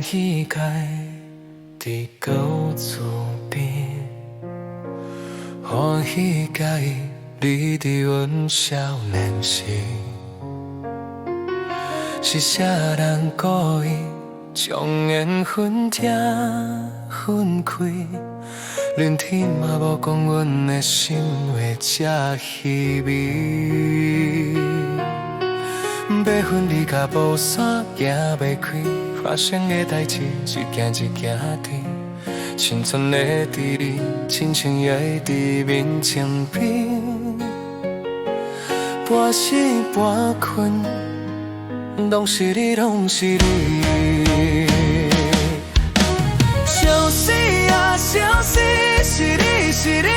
喜界伫高厝边，欢喜介你伫阮少年时，是啥人故意将缘分拆分开？连天嘛无讲阮的心话这稀微。要分离甲无伞行袂开，发生的代志一件一件甜。生存的伫你，亲像也会伫面前边。半醒半困，拢是你，拢是你。相思啊，相思，是你，是你。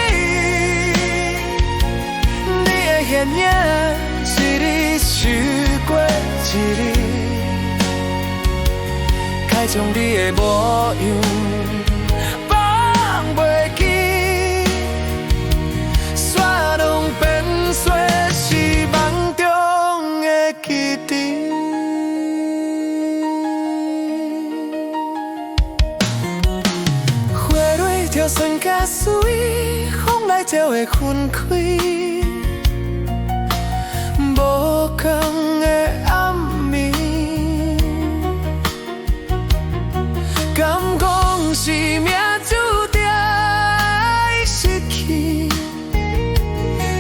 你的形影，是你受过一日。该将你的模样放袂记，煞拢变作是梦中的记忆。花蕊着酸甲水，风来才会分开。无光的暗暝，敢讲是命注定会失去，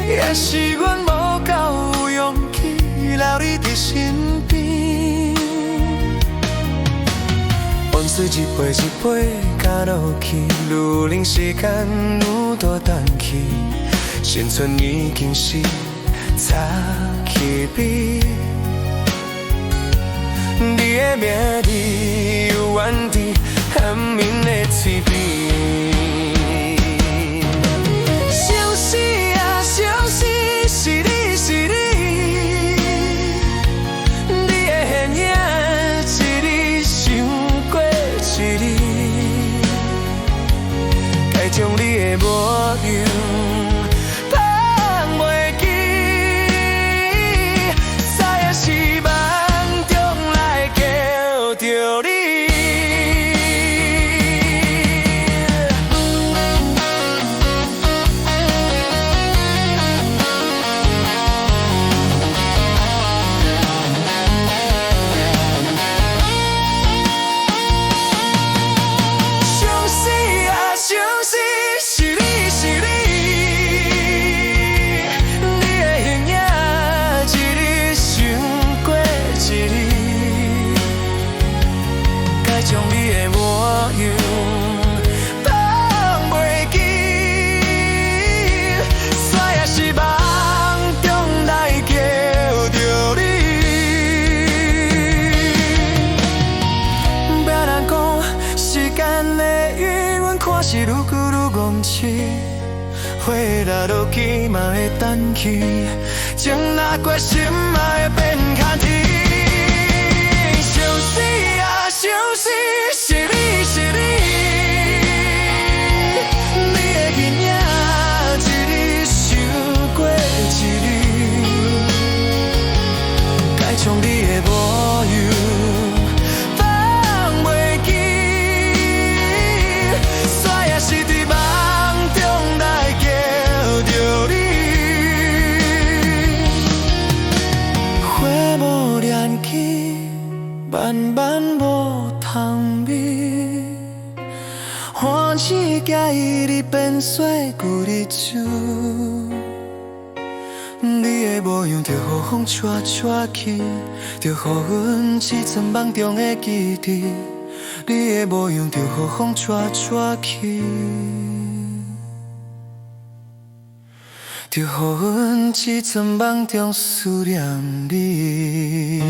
也是阮无够勇气留你伫身边。往事一杯一杯加落去，愈令时间愈大等去，生存已经是早起笔。你的名字犹原伫暗暝的嘴边。相思啊，相思，是你，是你。你的形影，一日想过一日。该将你的模样放袂记，再也是梦中来叫着你。相思啊，相思，是你，是你。你的形影，一日想过一日。该将你的模样放袂记，煞也是梦中来叫着你。别人讲时间的余温，看是愈久愈憨痴。花落落去嘛会等去，情若决心嘛会变空气。相思啊，相思，是你，是你。你的形影，一日想过一日。该将你的模样放袂记，煞也是伫梦中来叫着你。花无年纪，慢慢无通味，欢喜介意你变做旧日子。你的模样着予风吹吹去，着予阮只存梦中的记忆。你的模样着予风吹吹去，着予阮只存梦中思念你。